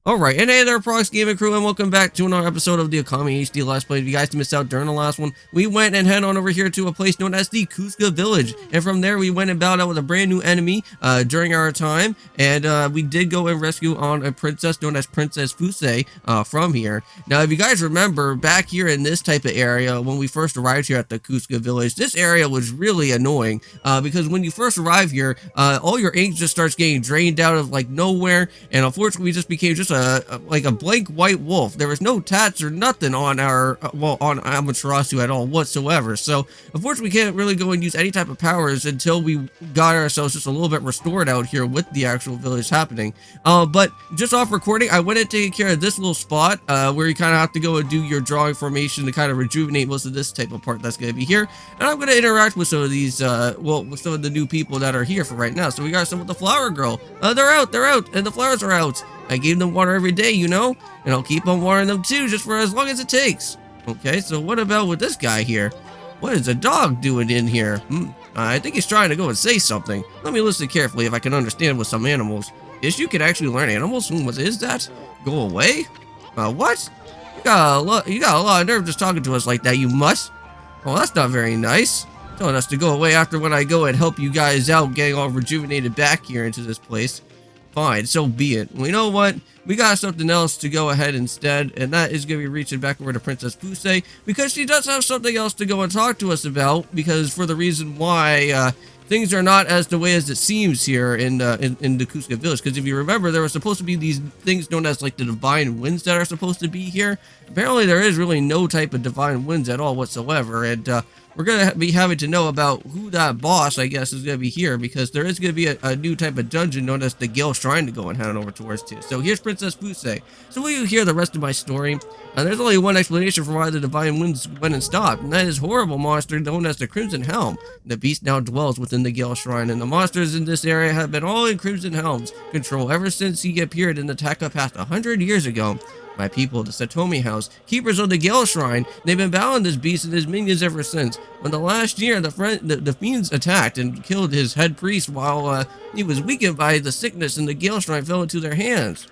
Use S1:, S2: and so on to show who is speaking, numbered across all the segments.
S1: Alright, and hey there, Prox Gaming Crew, and welcome back to another episode of the Okami HD Let's Play. If you guys missed out during the last one, we went and head on over here to a place known as the Kusa Village, and from there we went and battled out with a brand new enemy during our time, and we did go and rescue on a princess known as Princess Fusei from here. Now, if you guys remember, back here in this type of area, when we first arrived here at the Kusa Village, this area was really annoying, because when you first arrive here, all your ink just starts getting drained out of, like, nowhere, and unfortunately we just became just like a blank white wolf. There was no tats or nothing on our on Amaterasu at all whatsoever. So unfortunately we can't really go and use any type of powers until we got ourselves just a little bit restored out here with the actual village happening. But just off recording, I went and taken care of this little spot where you kind of have to go and do your drawing formation to kind of rejuvenate most of this type of part that's going to be here. And I'm going to interact with some of these with some of the new people that are here for right now. So we got some with the flower girl. They're out, and the flowers are out. I gave them water every day, you know, and I'll keep on watering them too, just for as long as it takes. Okay, so what about with this guy here? What is the dog doing in here? I think he's trying to go and say something. Let me listen carefully if I can understand with some animals. Is you can actually learn animals? What is that? Go away? What? You got a lot of nerve just talking to us like that, you must. Well, that's not very nice. Telling us to go away after when I go and help you guys out getting all rejuvenated back here into this place. Fine, so be it. Well, you know what? We got something else to go ahead instead, and that is going to be reaching back over to Princess Fusei, because she does have something else to go and talk to us about, because for the reason why things are not as the way as it seems here in the Kusa Village. Because if you remember, there were supposed to be these things known as like the divine winds that are supposed to be here. Apparently there is really no type of divine winds at all whatsoever, and we're going to be having to know about who that boss, I guess, is going to be here, because there is going to be a new type of dungeon known as the Gale Shrine to go and head over towards too. So here's Princess Fusei. So will you hear the rest of my story? There's only one explanation for why the divine winds went and stopped, and that is horrible monster known as the Crimson Helm. The beast now dwells within the Gale Shrine, and the monsters in this area have been all in Crimson Helm's control ever since he appeared in the Taka past 100 years ago. My people, the Satomi House, keepers of the Gale Shrine, they've been battling this beast and his minions ever since. When the last year, the fiends attacked and killed his head priest while he was weakened by the sickness, and the Gale Shrine fell into their hands.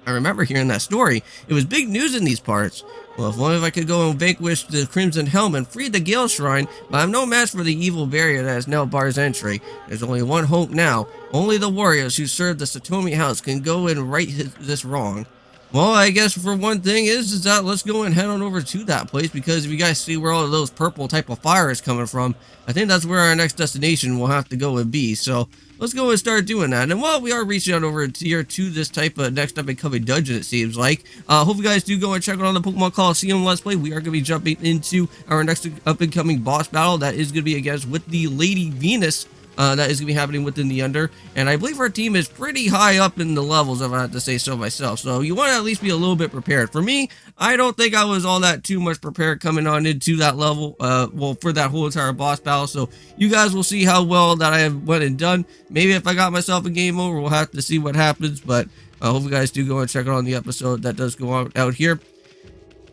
S1: I remember hearing that story. It was big news in these parts. Well, if only I could go and vanquish the Crimson Helm and free the Gale Shrine, but I'm no match for the evil barrier that is now bars entry. There's only one hope now. Only the warriors who serve the Satomi House can go and right this wrong. Well, I guess for one thing is that let's go and head on over to that place, because if you guys see where all of those purple type of fire is coming from, I think that's where our next destination will have to go and be. So let's go and start doing that. And while we are reaching out over here to this type of next up and coming dungeon, it seems like, hope you guys do go and check out on the Pokemon Coliseum Let's Play. We are going to be jumping into our next up and coming boss battle. That is going to be against with the Lady Venus. That is going to be happening within the Under, and I believe our team is pretty high up in the levels, if I have to say so myself, so you want to at least be a little bit prepared. For me, I don't think I was all that too much prepared coming on into that level, well, for that whole entire boss battle, so you guys will see how well that I have went and done. Maybe if I got myself a game over, we'll have to see what happens, but I hope you guys do go and check it out on the episode that does go on out here.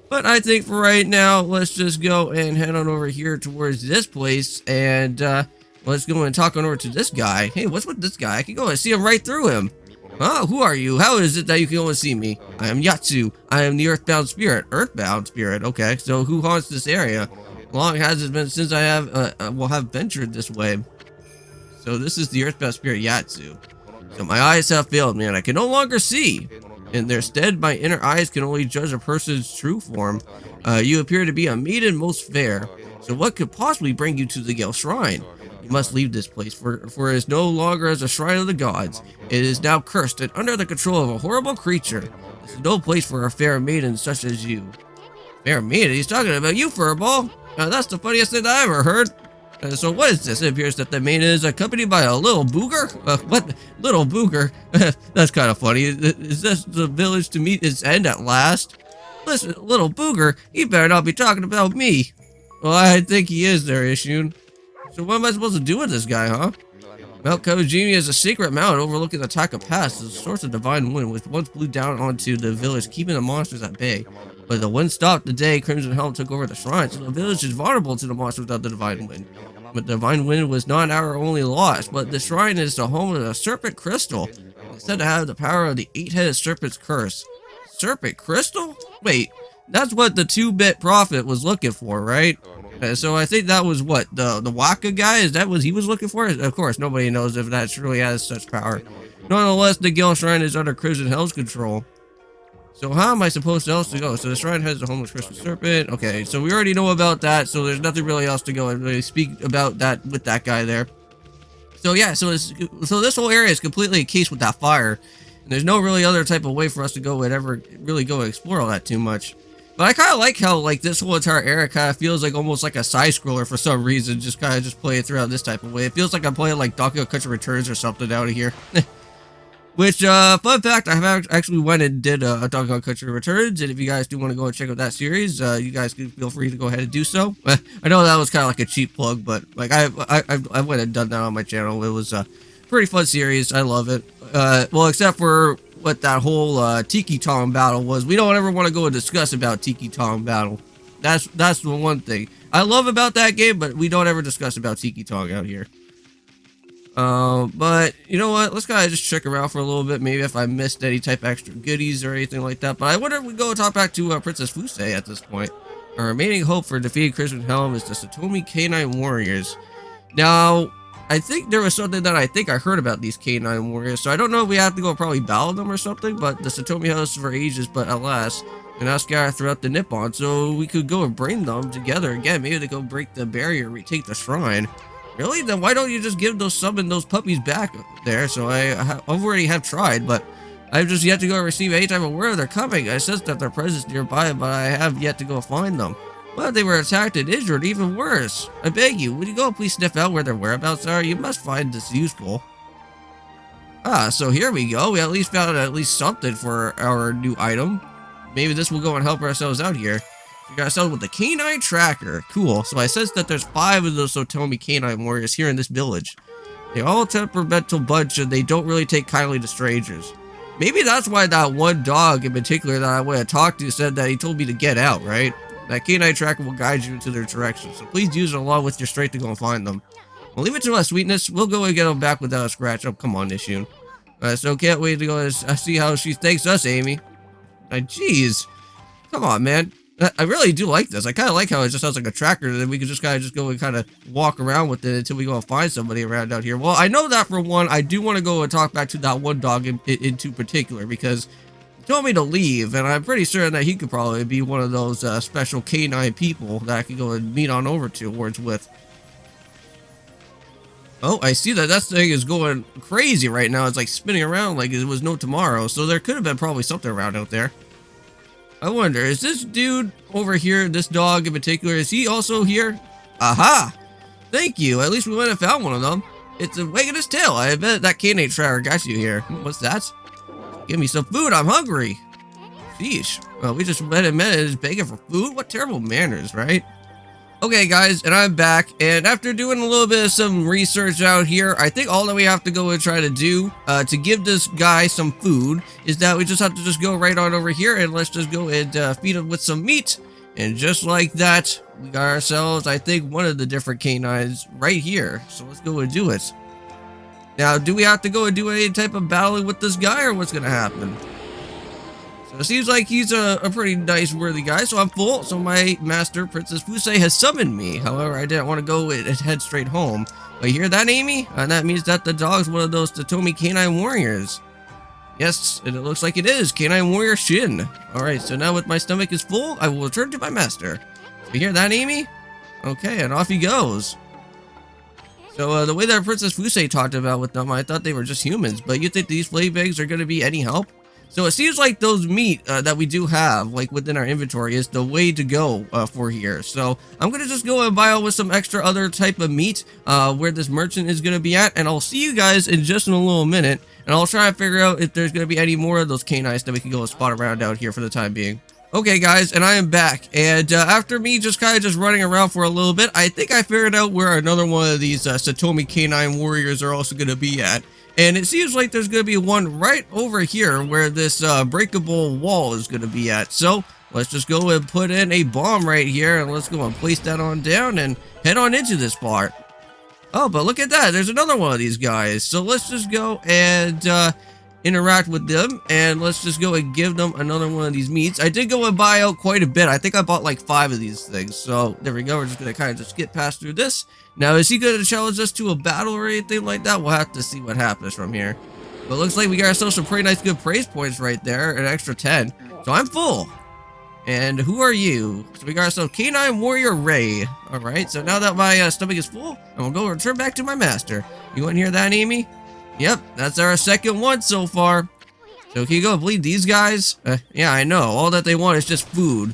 S1: But I think for right now, let's just go and head on over here towards this place, and let's go and talk on over to this guy. Hey, what's with this guy? I can go and see him right through him. Oh, who are you? How is it that you can go and see me? I am Yatsu. I am the Earthbound Spirit. Earthbound Spirit, okay. So who haunts this area? Long has it been since I have ventured this way. So this is the Earthbound Spirit Yatsu. So my eyes have failed me, and I can no longer see. In their stead, my inner eyes can only judge a person's true form. You appear to be a maiden most fair. So what could possibly bring you to the Gale Shrine? You must leave this place, for it is no longer as a shrine of the gods. It is now cursed and under the control of a horrible creature. This is no place for a fair maiden such as you. Fair maiden? He's talking about you, Furball. That's the funniest thing I ever heard. So what is this? It appears that the maiden is accompanied by a little booger? What? Little booger? That's kind of funny. Is this the village to meet its end at last? Listen, little booger, he better not be talking about me. Well, I think he is there, Ishun. So what am I supposed to do with this guy, huh? Mount Kojimi is a secret mountain overlooking the Taka Pass. It's a source of divine wind, which once blew down onto the village, keeping the monsters at bay. But the wind stopped the day Crimson Helm took over the shrine, so the village is vulnerable to the monsters without the divine wind. But the divine wind was not our only loss, but the shrine is the home of the serpent crystal. It's said to have the power of the 8-headed serpent's curse. Serpent crystal? Wait, that's what the 2-bit prophet was looking for, right? So I think that was what, the Waka guy? Is that what he was looking for? Of course, nobody knows if that really has such power. Nonetheless, the Gale Shrine is under Crimson Hell's control. So how am I supposed to else to go? So the shrine has the homeless crystal serpent. Okay, so we already know about that, so there's nothing really else to go and really speak about that with that guy there. So yeah, so this whole area is completely encased with that fire. And there's no really other type of way for us to go and ever really go and explore all that too much. But I kind of like how like this whole entire area kind of feels like almost like a side scroller for some reason. Just kind of just play it throughout this type of way. It feels like I'm playing like Donkey Kong Country Returns or something out of here. Which, fun fact, I have actually went and did a Donkey Kong Country Returns, and if you guys do want to go and check out that series, you guys can feel free to go ahead and do so. I know that was kind of like a cheap plug, but like I went and done that on my channel. It was a pretty fun series. I love it. Well, except for what that whole Tiki Tom battle was. We don't ever want to go and discuss about Tiki Tom battle. That's the one thing I love about that game, but we don't ever discuss about Tiki Tom out here. But you know what? Let's kind of just check around for a little bit. Maybe if I missed any type of extra goodies or anything like that. But I wonder if we go talk back to Princess Fusei at this point. Our remaining hope for defeating Crimson Helm is the Satomi Canine Warriors. Now, I think there was something that I think I heard about these Canine Warriors. So I don't know if we have to go probably battle them or something. But the Satomi House for ages, but alas, and now scattered throughout the Nippon. So we could go and bring them together again. Maybe they go break the barrier, retake the shrine. Really? Then why don't you just give those puppies back there? So I already have tried, but I've just yet to go receive any type of word they're coming. I sense that their presence nearby, but I have yet to go find them. Well, they were attacked and injured, even worse. I beg you, would you go please sniff out where their whereabouts are? You must find this useful. Ah, so here we go. We at least found something for our new item. Maybe this will go and help ourselves out here. We got ourselves with the Canine Tracker. Cool. So I sense that there's 5 of those Satomi Canine Warriors here in this village. They're all a temperamental bunch and they don't really take kindly to strangers. Maybe that's why that one dog in particular that I went to talk to said that he told me to get out, right? That Canine Tracker will guide you into their direction. So please use it along with your strength to go and find them. Well, leave it to us, Sweetness. We'll go and get them back without a scratch. Oh, come on, Nishun. So can't wait to go and see how she thanks us, Amy. Jeez. Come on, man. I really do like this. I kind of like how it just sounds like a tracker, and then we can just kind of go and kind of walk around with it until we go and find somebody around out here. Well, I know that for one, I do want to go and talk back to that one dog in particular, because he told me to leave, and I'm pretty certain that he could probably be one of those special canine people that I could go and meet on over towards with. Oh, I see that thing is going crazy right now. It's like spinning around like it was no tomorrow, so there could have been probably something around out there. I wonder, is this dude over here, this dog in particular, is he also here? Aha! Thank you, at least we went and found one of them. It's wagging his tail. I bet that Canine Tracker got you here. What's that? Give me some food, I'm hungry. Sheesh. Well, we just went and met and is begging for food? What terrible manners, right? Okay, guys, and I'm back, and after doing a little bit of some research out here, I think all that we have to go and try to do to give this guy some food is that we just have to just go right on over here, and let's just go and feed him with some meat, and just like that, we got ourselves, I think, one of the different canines right here, so let's go and do it. Now, do we have to go and do any type of battling with this guy, or what's going to happen? It seems like he's a pretty nice, worthy guy, so I'm full. So my master, Princess Fusei, has summoned me. However, I didn't want to go and head straight home. But you hear that, Amy? That means that the dog's one of those Satomi Canine Warriors. Yes, and it looks like it is. Canine Warrior Shin. Alright, so now with my stomach is full, I will return to my master. You hear that, Amy? Okay, and off he goes. So the way that Princess Fusei talked about with them, I thought they were just humans. But you think these flea bags are going to be any help? So it seems like those meat that we do have, like within our inventory, is the way to go for here. So I'm going to just go and buy out with some extra other type of meat where this merchant is going to be at. And I'll see you guys in just in a little minute. And I'll try and figure out if there's going to be any more of those canines that we can go and spot around out here for the time being. Okay, guys, and I am back. And after me just kind of just running around for a little bit, I think I figured out where another one of these Satomi Canine Warriors are also going to be at. And it seems like there's going to be one right over here where this breakable wall is going to be at. So let's just go and put in a bomb right here, and let's go and place that on down and head on into this part. Oh, but look at that. There's another one of these guys. So let's just go and, interact with them, and let's just go and give them another one of these meats. I did go and buy out quite a bit. I think I bought like 5 of these things. So there we go. We're just gonna kind of just get past through this. Now, is he gonna challenge us to a battle or anything like that? We'll have to see what happens from here. But looks like we got ourselves some pretty nice good praise points right there, an extra 10. So I'm full. And who are you? So we got ourselves Canine Warrior Ray. Alright, so now that my stomach is full, I'm gonna go return back to my master. You want to hear that, Amy? Yep, that's our second one so far. So can you go bleed these guys? Yeah, I know. All that they want is just food.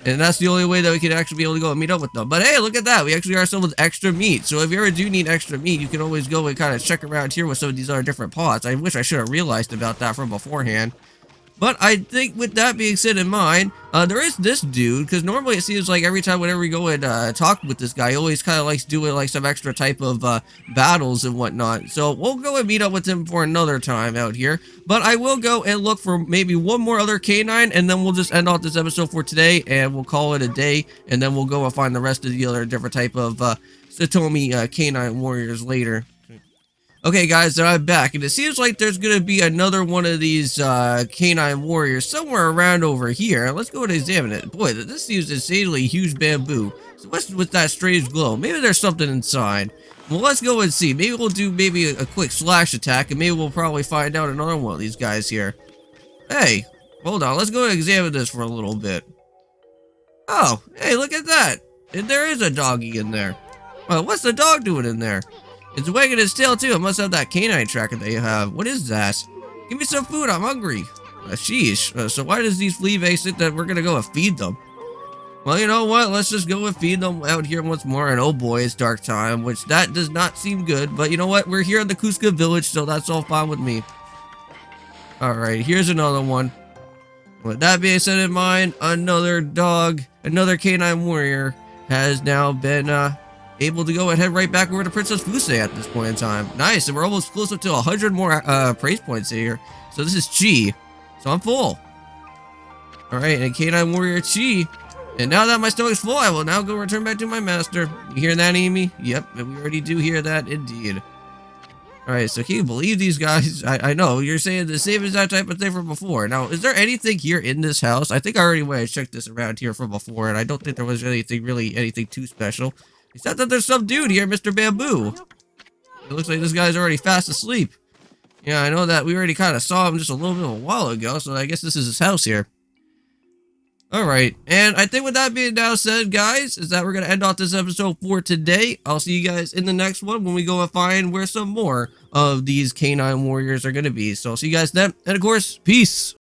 S1: And that's the only way that we can actually be able to go and meet up with them. But hey, look at that. We actually got ourselves with extra meat. So if you ever do need extra meat, you can always go and kind of check around here with some of these other different pots. I wish I should have realized about that from beforehand. But I think with that being said in mind, there is this dude, because normally it seems like every time whenever we go and talk with this guy, he always kind of likes doing like some extra type of battles and whatnot. So we'll go and meet up with him for another time out here. But I will go and look for maybe one more other canine, and then we'll just end off this episode for today, and we'll call it a day, and then we'll go and find the rest of the other different type of Satomi canine warriors later. Okay guys, so I'm back, and it seems like there's gonna be another one of these canine warriors somewhere around over here. Let's go and examine it. Boy, this seems insanely huge bamboo. So what's with that strange glow? Maybe there's something inside. Well, let's go and see. Maybe we'll do a quick slash attack, and maybe we'll probably find out another one of these guys here. Hey, hold on, let's go and examine this for a little bit. Oh, hey, look at that. And there is a doggy in there. Well, what's the dog doing in there? It's wagging its tail too. It must have that canine tracker that you have. What is that? Give me some food. I'm hungry. Sheesh. So why does these flea think that we're gonna go and feed them? Well, you know what? Let's just go and feed them out here once more. And oh boy, it's dark time, which that does not seem good. But you know what? We're here in the Kusa Village, so that's all fine with me. All right, here's another one. With that being said in mind, another dog, another canine warrior has now been able to go and head right back over to Princess Fusei at this point in time. Nice, and we're almost close up to 100 more praise points here. So this is Chi. So I'm full. Alright, and Canine Warrior Chi. And now that my stomach's full, I will now go return back to my master. You hear that, Amy? Yep, we already do hear that, indeed. Alright, so can you believe these guys? I know, you're saying the same as that type of thing from before. Now, is there anything here in this house? I think I already went and checked this around here from before, and I don't think there was anything too special. Except that there's some dude here, Mr. Bamboo. It looks like this guy's already fast asleep. Yeah, I know that we already kind of saw him just a little bit of a while ago, so I guess this is his house here. Alright, and I think with that being now said, guys, is that we're going to end off this episode for today. I'll see you guys in the next one when we go and find where some more of these canine warriors are going to be. So I'll see you guys then, and of course, peace!